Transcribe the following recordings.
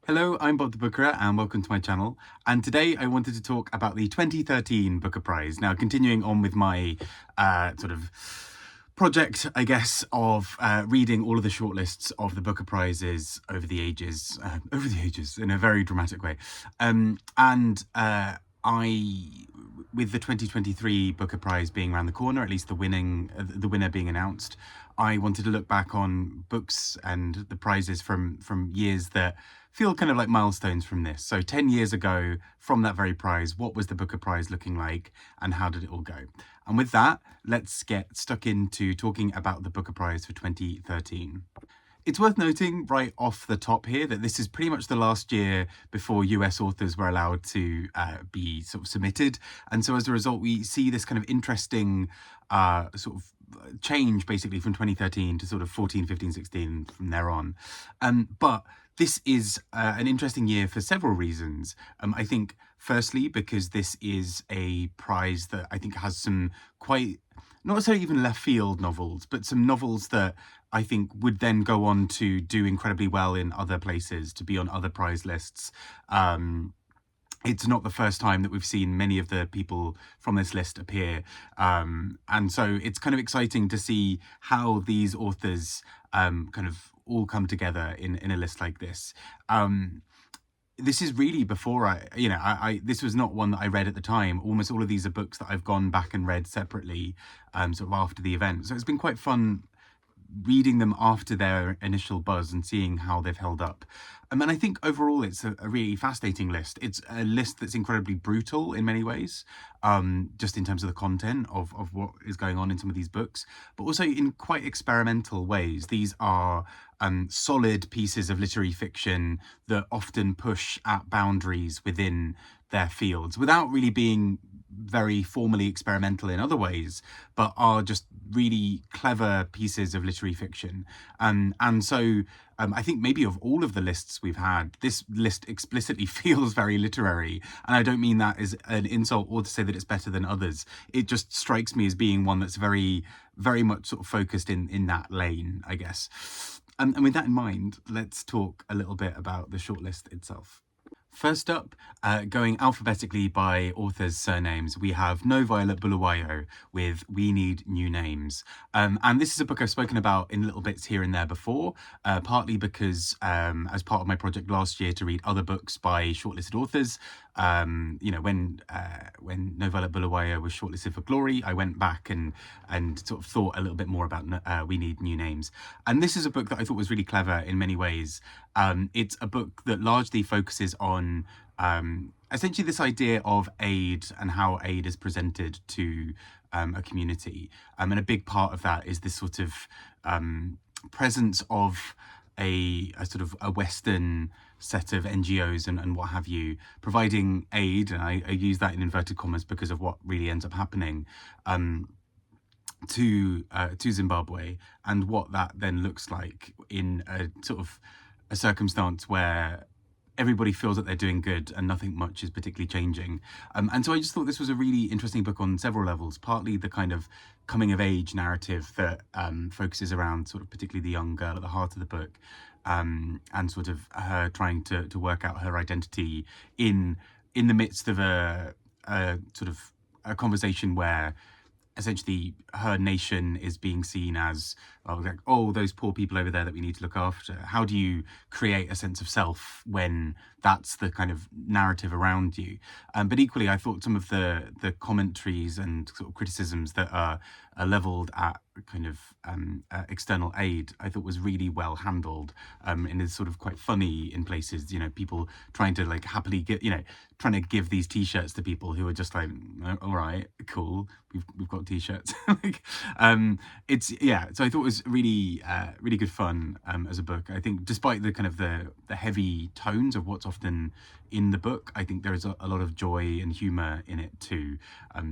Hello, I'm Bob the Bookerer and welcome to my channel. And today I wanted to talk about the 2013 Booker Prize. Now, continuing on with my sort of project, I guess, of reading all of the shortlists of the Booker Prizes over the ages in a very dramatic way. With the 2023 Booker Prize being around the corner, at least the winner being announced, I wanted to look back on books and the prizes from years that feel kind of like milestones from this. So 10 years ago, from that very prize, what was the Booker Prize looking like and how did it all go? And with that, let's get stuck into talking about the Booker Prize for 2013. It's worth noting right off the top here that this is pretty much the last year before US authors were allowed to be sort of submitted. And so as a result, we see this kind of interesting sort of change basically from 2013 to sort of 14, 15, 16 from there on. But this is an interesting year for several reasons. I think firstly, because this is a prize that I think has some quite, not necessarily even left field novels, but some novels that I think would then go on to do incredibly well in other places, to be on other prize lists. It's not the first time that we've seen many of the people from this list appear. And so it's kind of exciting to see how these authors kind of all come together in a list like this. This is really before this was not one that I read at the time. Almost all of these are books that I've gone back and read separately, sort of after the event. So it's been quite fun reading them after their initial buzz and seeing how they've held up. And I think overall it's a really fascinating list. It's a list that's incredibly brutal in many ways, just in terms of the content of what is going on in some of these books, but also in quite experimental ways. These are solid pieces of literary fiction that often push at boundaries within their fields without really being very formally experimental in other ways, but are just really clever pieces of literary fiction. And so I think maybe of all of the lists we've had, this list explicitly feels very literary. And I don't mean that as an insult or to say that it's better than others. It just strikes me as being one that's very, very much sort of focused in that lane, I guess. And with that in mind, let's talk a little bit about the shortlist itself. First up, going alphabetically by authors' surnames, we have NoViolet Bulawayo with We Need New Names. And this is a book I've spoken about in little bits here and there before, partly because as part of my project last year to read other books by shortlisted authors, when NoViolet Bulawayo was shortlisted for Glory, I went back and sort of thought a little bit more about We Need New Names. And this is a book that I thought was really clever in many ways. It's a book that largely focuses on essentially this idea of aid and how aid is presented to a community. And a big part of that is this sort of presence of a sort of a Western set of NGOs and what have you, providing aid, and I use that in inverted commas because of what really ends up happening, to Zimbabwe, and what that then looks like in a sort of a circumstance where everybody feels that they're doing good and nothing much is particularly changing. And so I just thought this was a really interesting book on several levels, partly the kind of coming of age narrative that focuses around sort of particularly the young girl at the heart of the book, and sort of her trying to work out her identity in the midst of a sort of a conversation where essentially her nation is being seen as, oh, those poor people over there that we need to look after. How do you create a sense of self when that's the kind of narrative around you? But equally, I thought some of the commentaries and sort of criticisms that are leveled at kind of external aid, I thought was really well handled, and is sort of quite funny in places. People trying to like happily get, trying to give these t-shirts to people who are just like, all right, cool, we've got t-shirts. So I thought it was really really good fun as a book. I think despite the kind of the heavy tones of what's often in the book, I think there is a lot of joy and humor in it too.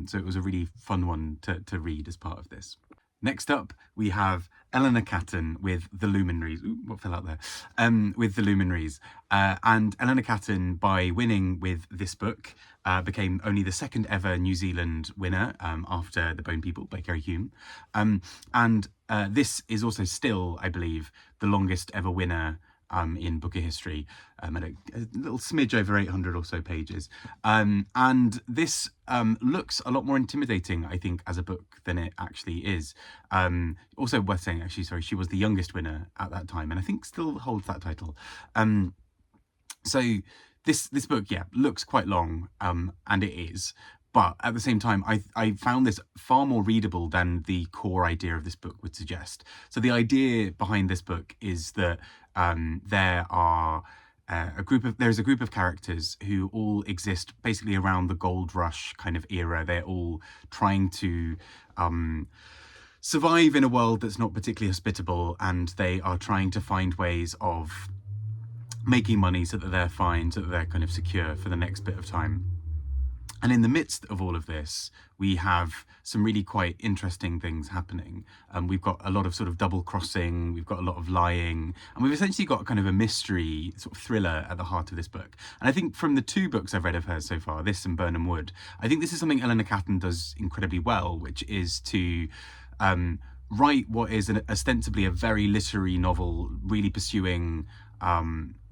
So it was a really fun one to read as part of this. Next up, we have Eleanor Catton with The Luminaries. Ooh, what fell out there? With The Luminaries. And Eleanor Catton, by winning with this book, became only the second ever New Zealand winner after The Bone People by Kerry Hume. And this is also still, I believe, the longest ever winner in Booker history, at a little smidge over 800 or so pages. And this looks a lot more intimidating, I think, as a book than it actually is. Also worth saying, actually, sorry, she was the youngest winner at that time, and I think still holds that title. So this book, yeah, looks quite long, and it is. But at the same time, I found this far more readable than the core idea of this book would suggest. So the idea behind this book is that there's a group of characters who all exist basically around the gold rush kind of era. They're all trying to survive in a world that's not particularly hospitable, and they are trying to find ways of making money so that they're fine, so that they're kind of secure for the next bit of time. And in the midst of all of this, we have some really quite interesting things happening. We've got a lot of sort of double crossing, we've got a lot of lying, and we've essentially got kind of a mystery sort of thriller at the heart of this book. And I think from the two books I've read of hers so far, this and Burnham Wood, I think this is something Eleanor Catton does incredibly well, which is to write what is ostensibly a very literary novel, really pursuing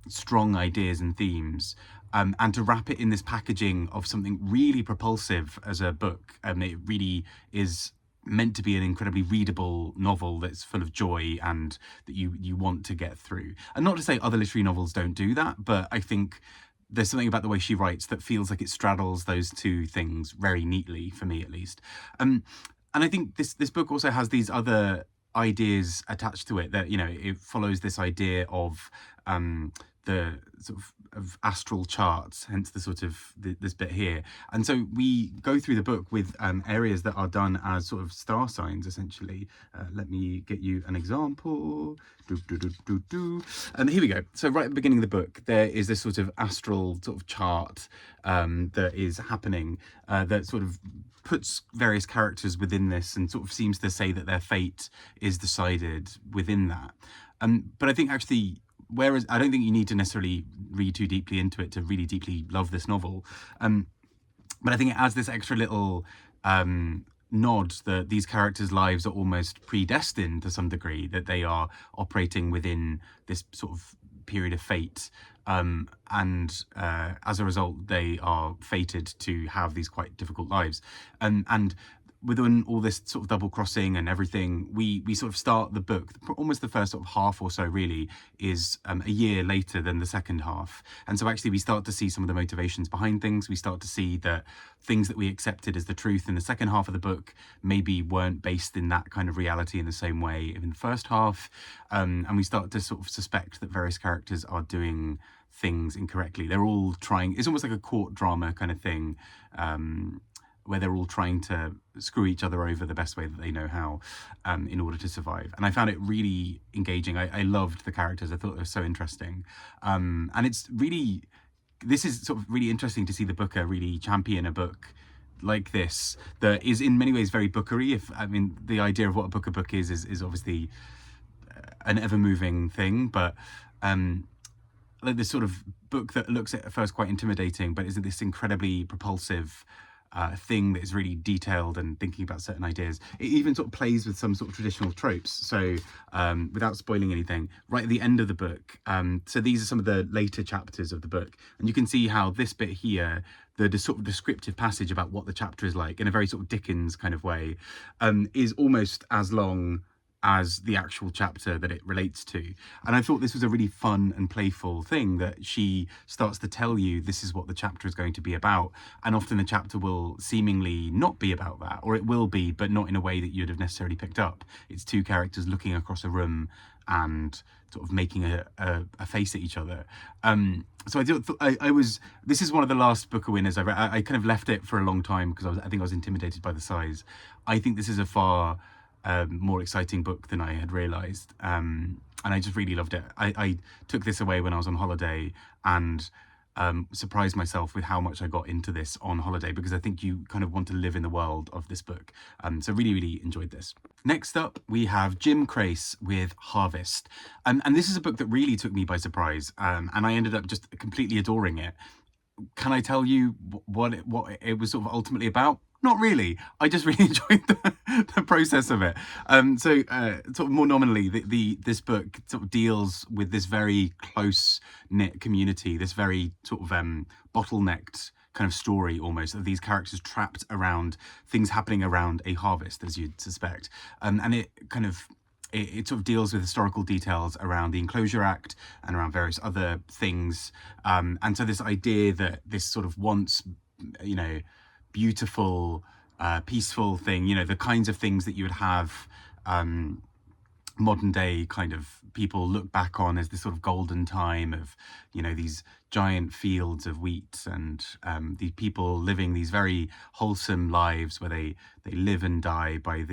strong ideas and themes, and to wrap it in this packaging of something really propulsive as a book. It really is meant to be an incredibly readable novel that's full of joy and that you want to get through. And not to say other literary novels don't do that, but I think there's something about the way she writes that feels like it straddles those two things very neatly, for me at least. And I think this book also has these other ideas attached to it, that, you know, it follows this idea of the sort of astral charts, hence the sort of this bit here. And so we go through the book with areas that are done as sort of star signs, essentially. Let me get you an example. And here we go. So right at the beginning of the book, there is this sort of astral sort of chart that is happening, that sort of puts various characters within this and sort of seems to say that their fate is decided within that. But I think actually, whereas I don't think you need to necessarily read too deeply into it to really deeply love this novel, but I think it adds this extra little nod that these characters' lives are almost predestined to some degree, that they are operating within this sort of period of fate, and as a result they are fated to have these quite difficult lives, and within all this sort of double crossing and everything, we sort of start the book, almost the first sort of half or so really is a year later than the second half. And so actually we start to see some of the motivations behind things. We start to see that things that we accepted as the truth in the second half of the book maybe weren't based in that kind of reality in the same way in the first half. And we start to sort of suspect that various characters are doing things incorrectly. They're all trying, it's almost like a court drama kind of thing, where they're all trying to screw each other over the best way that they know how, in order to survive. And I found it really engaging. I loved the characters. I thought they were so interesting. And it's really, this is sort of really interesting to see the Booker really champion a book like this that is in many ways very bookery. I mean, the idea of what a book is obviously an ever-moving thing, but like this sort of book that looks at first quite intimidating, but isn't this incredibly propulsive thing that is really detailed and thinking about certain ideas. It even sort of plays with some sort of traditional tropes. So without spoiling anything, right at the end of the book, so these are some of the later chapters of the book, and you can see how this bit here, the sort of descriptive passage about what the chapter is like in a very sort of Dickens kind of way, is almost as long as the actual chapter that it relates to. And I thought this was a really fun and playful thing, that she starts to tell you this is what the chapter is going to be about, and often the chapter will seemingly not be about that, or it will be, but not in a way that you'd have necessarily picked up. It's two characters looking across a room and sort of making a face at each other. So I was, this is one of the last Booker winners I've read. I kind of left it for a long time because I think I was intimidated by the size. I think this is a far more exciting book than I had realised, and I just really loved it. I took this away when I was on holiday and surprised myself with how much I got into this on holiday, because I think you kind of want to live in the world of this book. So really enjoyed this. Next up, we have Jim Croce with Harvest, and this is a book that really took me by surprise, and I ended up just completely adoring it. Can I tell you what it was sort of ultimately about? Not really. I just really enjoyed the process of it. Sort of more nominally, this book sort of deals with this very close knit community, this very sort of bottlenecked kind of story almost of these characters trapped around things happening around a harvest, as you'd suspect, and it kind of. It sort of deals with historical details around the Enclosure Act and around various other things. And so this idea that this sort of once, beautiful, peaceful thing, the kinds of things that you would have modern day kind of people look back on as this sort of golden time of, these giant fields of wheat and these people living these very wholesome lives where they live and die by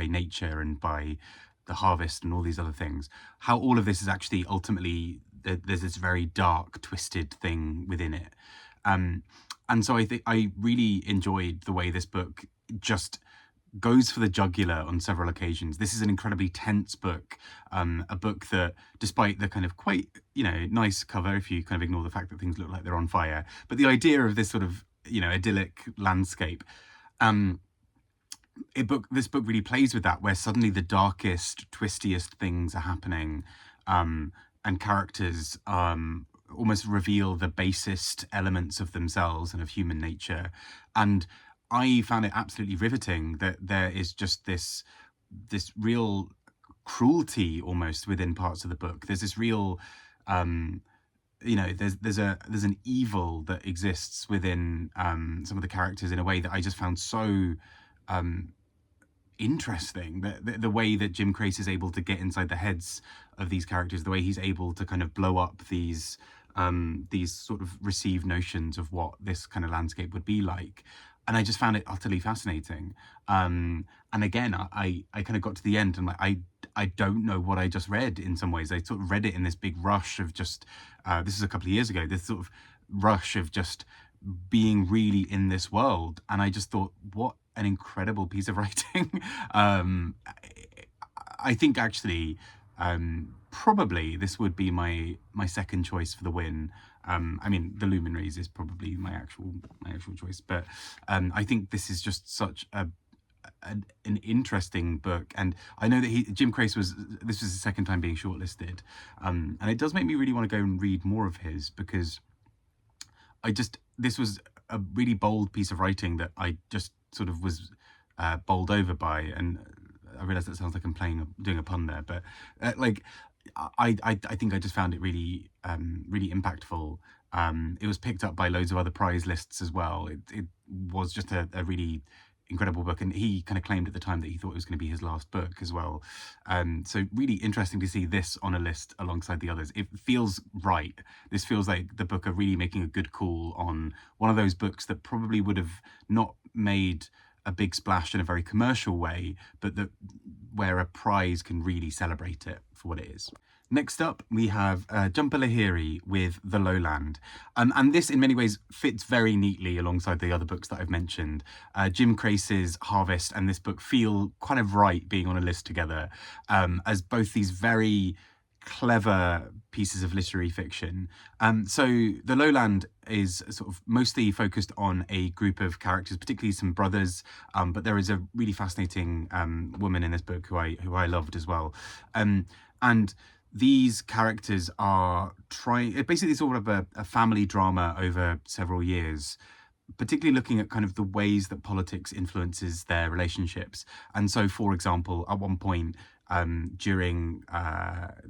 nature and by the harvest and all these other things. How all of this is actually ultimately, there's this very dark, twisted thing within it. And so I think I really enjoyed the way this book just goes for the jugular on several occasions. This is an incredibly tense book, a book that, despite the kind of quite, nice cover, if you kind of ignore the fact that things look like they're on fire, but the idea of this sort of, idyllic landscape, this book really plays with that, where suddenly the darkest, twistiest things are happening, and characters almost reveal the basest elements of themselves and of human nature. And I found it absolutely riveting that there is just this real cruelty almost within parts of the book. There's this real, there's an evil that exists within some of the characters in a way that I just found so interesting. The way that Jim Crace is able to get inside the heads of these characters, the way he's able to kind of blow up these sort of received notions of what this kind of landscape would be like. And I just found it utterly fascinating. And again, I kind of got to the end and like, I don't know what I just read in some ways. I sort of read it in this big rush of just, this is a couple of years ago, this sort of rush of just being really in this world. And I just thought, what an incredible piece of writing. I think actually, probably this would be my second choice for the win. I mean, the Luminaries is probably my actual choice, but I think this is just such an interesting book. And I know that Jim Crace this was his second time being shortlisted, and it does make me really want to go and read more of his, because this was a really bold piece of writing that I just sort of was bowled over by. And I realize that sounds like I'm doing a pun there, but I think I just found it really really impactful. It was picked up by loads of other prize lists as well. It was just a really incredible book, and he kind of claimed at the time that he thought it was going to be his last book as well. So really interesting to see this on a list alongside the others. It feels right. This feels like the book are really making a good call on one of those books that probably would have not made a big splash in a very commercial way, but where a prize can really celebrate it for what it is. Next up, we have Jhumpa Lahiri with The Lowland. And this, in many ways, fits very neatly alongside the other books that I've mentioned. Jim Crace's Harvest and this book feel kind of right being on a list together, as both these very clever pieces of literary fiction. So The Lowland is sort of mostly focused on a group of characters, particularly some brothers, but there is a really fascinating woman in this book who I loved as well. And these characters are basically sort of a family drama over several years, particularly looking at kind of the ways that politics influences their relationships. And so, for example, at one point, during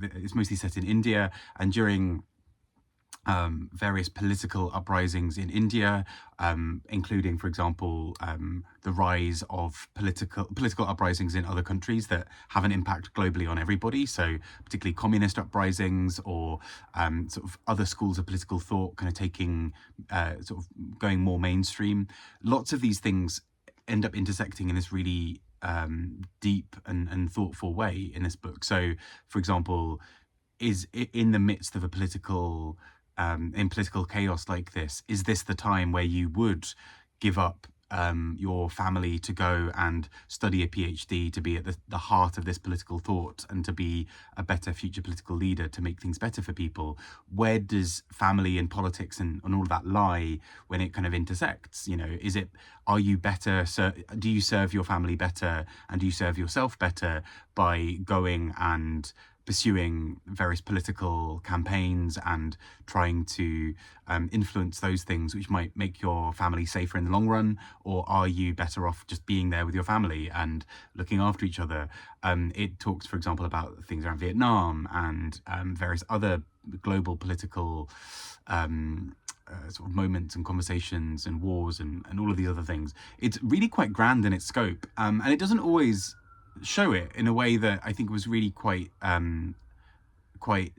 it's mostly set in India, and during various political uprisings in India, including, for example, the rise of political uprisings in other countries that have an impact globally on everybody. So particularly communist uprisings, or sort of other schools of political thought kind of taking, sort of going more mainstream. Lots of these things end up intersecting in this really deep and thoughtful way in this book. So, for example, is in the midst of a political chaos like this, is this the time where you would give up your family to go and study a PhD, to be at the heart of this political thought and to be a better future political leader, to make things better for people. Where does family and politics and all of that lie when it kind of intersects? You know, are you better, do you serve your family better and do you serve yourself better by going and pursuing various political campaigns and trying to influence those things which might make your family safer in the long run? Or are you better off just being there with your family and looking after each other? It talks, for example, about things around Vietnam and various other global political sort of moments and conversations and wars and all of these other things. It's really quite grand in its scope, and it doesn't always show it in a way that I think was really quite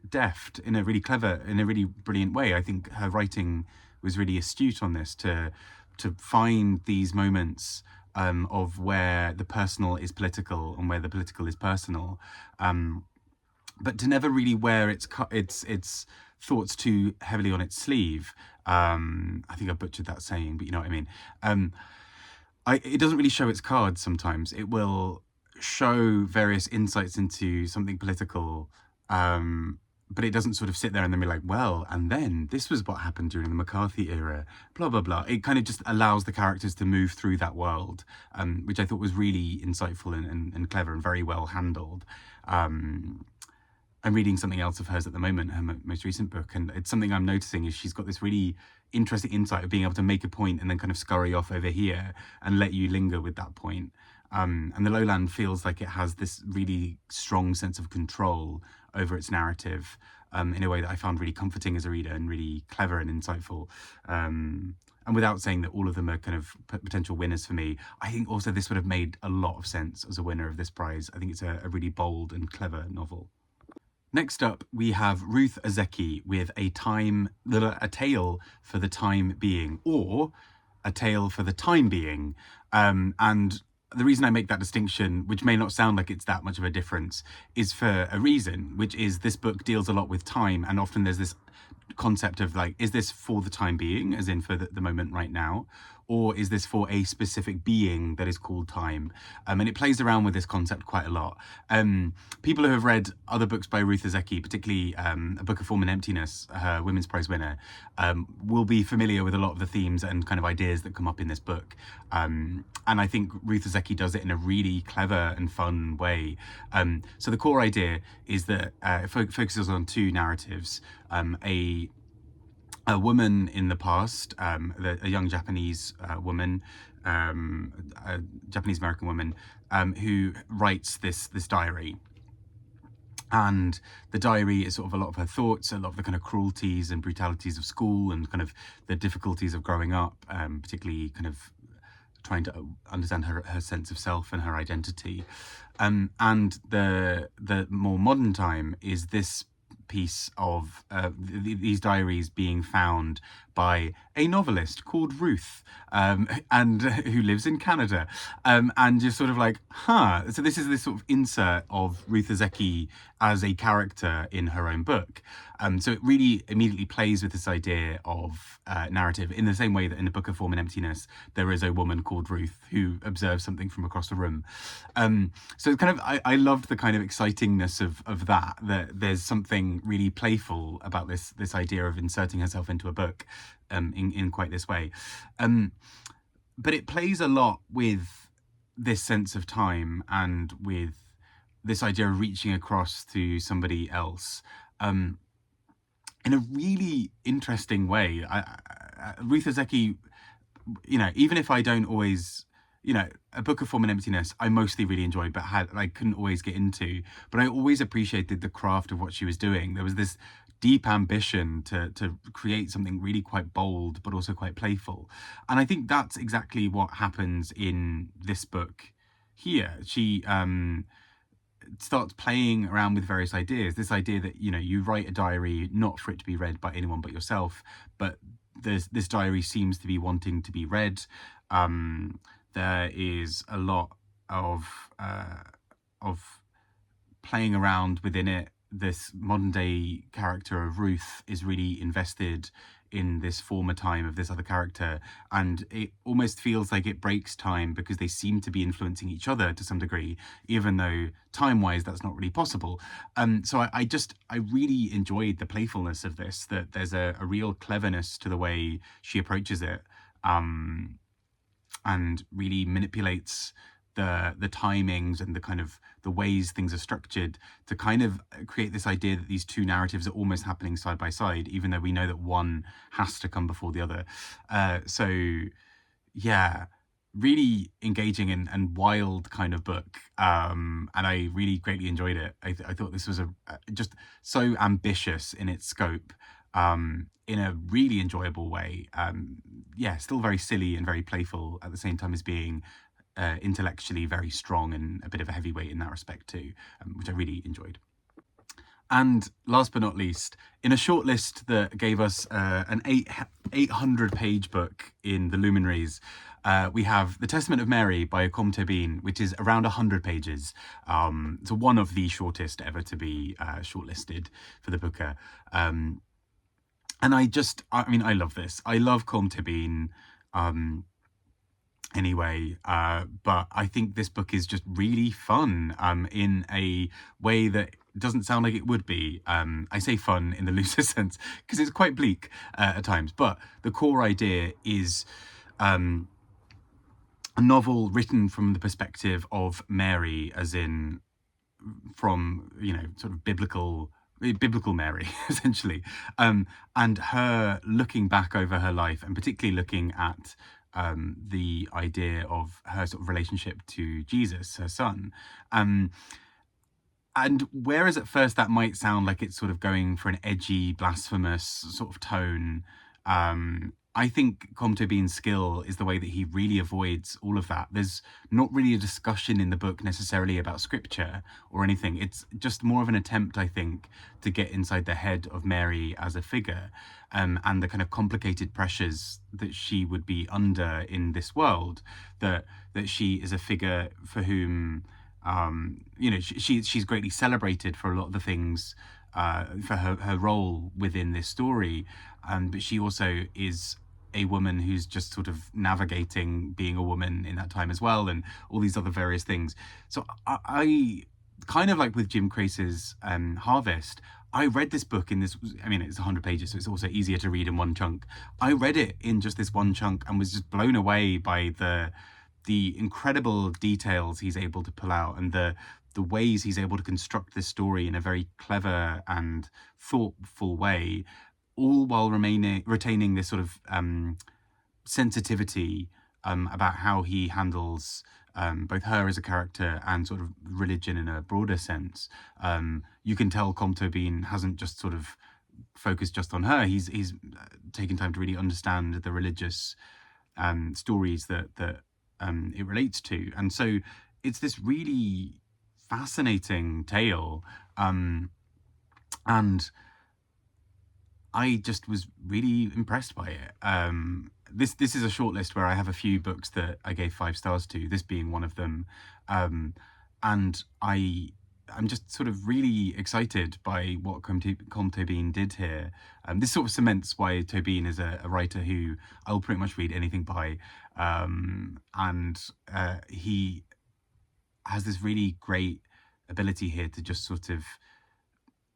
deft, in a really clever, in a really brilliant way. I think her writing was really astute on this, to find these moments of where the personal is political and where the political is personal, but to never really wear its thoughts too heavily on its sleeve. I think I butchered that saying, but you know what I mean. It doesn't really show its cards sometimes. It will show various insights into something political, but it doesn't sort of sit there and then be like, well, and then this was what happened during the McCarthy era, blah, blah, blah. It kind of just allows the characters to move through that world, which I thought was really insightful and clever and very well handled. I'm reading something else of hers at the moment, her most recent book, and it's something I'm noticing is she's got this really interesting insight of being able to make a point and then kind of scurry off over here and let you linger with that point. And the Lowland feels like it has this really strong sense of control over its narrative, in a way that I found really comforting as a reader and really clever and insightful. And without saying that all of them are kind of potential winners for me, I think also this would have made a lot of sense as a winner of this prize. I think it's a really bold and clever novel. Next up, we have Ruth Ozeki with A Tale for the Time Being, or A Tale for the Time Being. And the reason I make that distinction, which may not sound like it's that much of a difference, is for a reason, which is this book deals a lot with time, and often there's this concept of like, is this for the time being, as in for the moment right now, or is this for a specific being that is called time? And it plays around with this concept quite a lot. People who have read other books by Ruth Ozeki, particularly A Book of Form and Emptiness, her Women's Prize winner, will be familiar with a lot of the themes and kind of ideas that come up in this book. And I think Ruth Ozeki does it in a really clever and fun way. So the core idea is that it focuses on two narratives. A woman in the past, a young Japanese woman, a Japanese-American woman, who writes this diary. And the diary is sort of a lot of her thoughts, a lot of the kind of cruelties and brutalities of school and kind of the difficulties of growing up, particularly kind of trying to understand her sense of self and her identity. And the more modern time is this piece of these diaries being found by a novelist called Ruth, and who lives in Canada, and you're sort of like, so this is this sort of insert of Ruth Ozeki as a character in her own book. So it really immediately plays with this idea of narrative, in the same way that in A Book of Form and Emptiness there is a woman called Ruth who observes something from across the room. So it's kind of, I loved the kind of excitingness of that there's something really playful about this idea of inserting herself into a book in quite this way. But it plays a lot with this sense of time and with this idea of reaching across to somebody else in a really interesting way. Ruth Ozeki, even if I don't always, A Book of Form and Emptiness, I mostly really enjoyed, but I couldn't always get into. But I always appreciated the craft of what she was doing. There was this deep ambition to create something really quite bold, but also quite playful. And I think that's exactly what happens in this book here. She starts playing around with various ideas. This idea that, you write a diary not for it to be read by anyone but yourself, but this diary seems to be wanting to be read. There is a lot of playing around within it. This modern day character of Ruth is really invested in this former time of this other character, and it almost feels like it breaks time because they seem to be influencing each other to some degree, even though time-wise that's not really possible. So I really enjoyed the playfulness of this, that there's a real cleverness to the way she approaches it, and really manipulates the timings and the kind of the ways things are structured to kind of create this idea that these two narratives are almost happening side by side, even though we know that one has to come before the other. So yeah, really engaging and wild kind of book. And I really greatly enjoyed it. I thought this was just so ambitious in its scope, in a really enjoyable way. Yeah, still very silly and very playful at the same time as being intellectually very strong and a bit of a heavyweight in that respect too, which I really enjoyed. And last but not least, in a shortlist that gave us an 800-page book in the Luminaries, we have The Testament of Mary by Colm Tóibín, which is around 100 pages. So one of the shortest ever to be shortlisted for the Booker. And I mean, I love this. I love Colm Tóibín. Anyway, but I think this book is just really fun in a way that doesn't sound like it would be. I say fun in the looser sense because it's quite bleak at times, but the core idea is a novel written from the perspective of Mary, as in from, sort of biblical Mary, essentially, and her looking back over her life, and particularly looking at the idea of her sort of relationship to Jesus, her son. And whereas at first that might sound like it's sort of going for an edgy, blasphemous sort of tone, I think Colm Tóibín's skill is the way that he really avoids all of that. There's not really a discussion in the book necessarily about scripture or anything. It's just more of an attempt, I think, to get inside the head of Mary as a figure, and the kind of complicated pressures that she would be under in this world, that she is a figure for whom, she's greatly celebrated for a lot of the things, for her role within this story, but she also is a woman who's just sort of navigating being a woman in that time as well, and all these other various things. So I kind of like with Jim Croce's Harvest, I read this book in this, I mean, it's 100 pages, so it's also easier to read in one chunk. I read it in just this one chunk and was just blown away by the incredible details he's able to pull out, and the ways he's able to construct this story in a very clever and thoughtful way, all while retaining this sort of sensitivity about how he handles both her as a character and sort of religion in a broader sense. You can tell Colm Tóibín hasn't just sort of focused just on her. He's taken time to really understand the religious stories that it relates to, and so it's this really fascinating tale, and I just was really impressed by it. This is a shortlist where I have a few books that I gave 5 stars to, this being one of them, and I'm just sort of really excited by what Colm Tóibín did here. This sort of cements why Tóibín is a writer who I'll pretty much read anything by, and he has this really great ability here to just sort of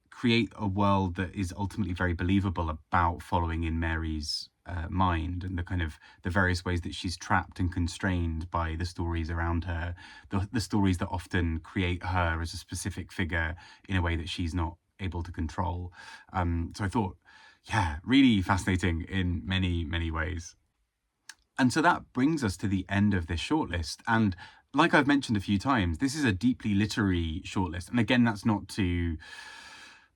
create a world that is ultimately very believable about following in Mary's mind, and the kind of the various ways that she's trapped and constrained by the stories around her, the stories that often create her as a specific figure in a way that she's not able to control. So I thought, yeah, really fascinating in many, many ways. And so that brings us to the end of this shortlist. And like I've mentioned a few times, this is a deeply literary shortlist. And again, that's not to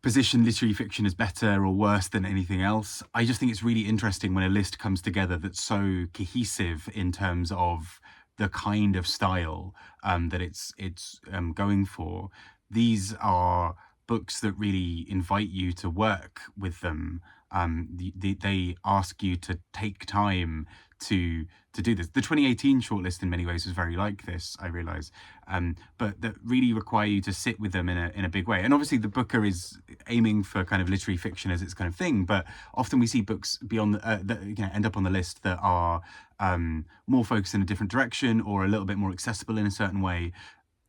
position literary fiction as better or worse than anything else. I just think it's really interesting when a list comes together that's so cohesive in terms of the kind of style that it's going for. These are books that really invite you to work with them they ask you to take time to do this. The 2018 shortlist in many ways was very like this, I realise, but that really require you to sit with them in a big way. And obviously, the Booker is aiming for kind of literary fiction as its kind of thing, but often we see books beyond that end up on the list that are more focused in a different direction or a little bit more accessible in a certain way.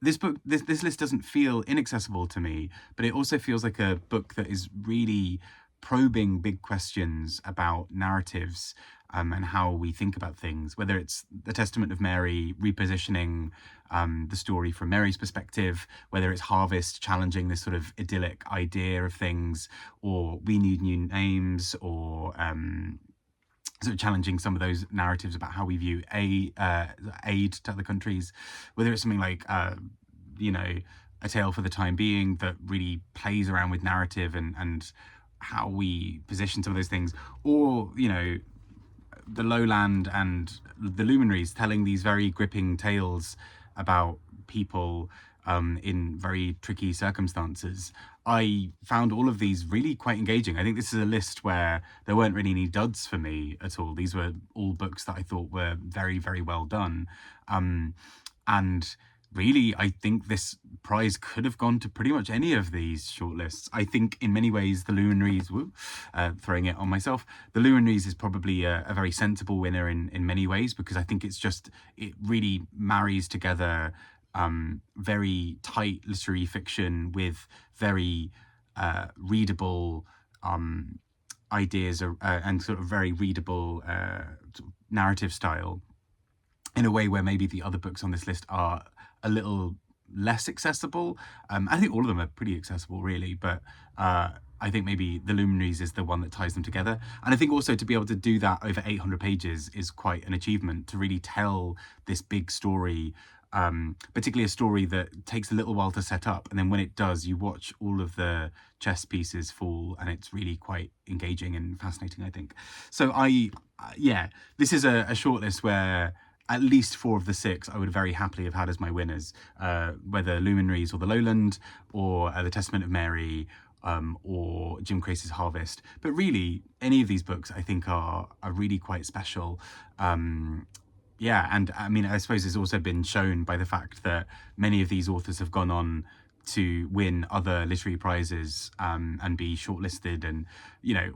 This list doesn't feel inaccessible to me, but it also feels like a book that is really probing big questions about narratives, and how we think about things, whether it's the Testament of Mary repositioning the story from Mary's perspective, whether it's Harvest challenging this sort of idyllic idea of things, or We Need New Names, or sort of challenging some of those narratives about how we view aid to other countries, whether it's something like A Tale for the Time Being that really plays around with narrative and how we position some of those things, or the Lowland and the Luminaries telling these very gripping tales about people in very tricky circumstances. I found all of these really quite engaging. I think this is a list where there weren't really any duds for me at all. These were all books that I thought were very, very well done. And really, I think this prize could have gone to pretty much any of these shortlists. I think in many ways, the Luminaries, throwing it on myself, the Luminaries is probably a very sensible winner in many ways, because I think it really marries together very tight literary fiction with very readable ideas, and sort of very readable narrative style, in a way where maybe the other books on this list are a little less accessible. I think all of them are pretty accessible, really, but I think maybe the Luminaries is the one that ties them together. And I think also to be able to do that over 800 pages is quite an achievement, to really tell this big story, particularly a story that takes a little while to set up, and then when it does, you watch all of the chess pieces fall, and it's really quite engaging and fascinating, I think. So this is a shortlist where at least 4 of the 6 I would very happily have had as my winners, whether Luminaries or the Lowland, or the Testament of Mary, or Jim Croce's Harvest. But really, any of these books I think are really quite special. And I mean, I suppose it's also been shown by the fact that many of these authors have gone on to win other literary prizes, and be shortlisted, and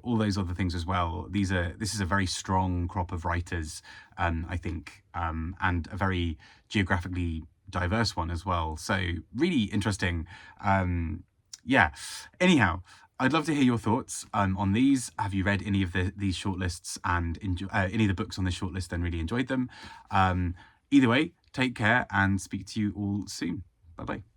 all those other things as well. This is a very strong crop of writers, I think, and a very geographically diverse one as well. So really interesting. Anyhow, I'd love to hear your thoughts on these. Have you read any of these shortlists and any of the books on this shortlist and really enjoyed them? Either way, take care and speak to you all soon. Bye bye.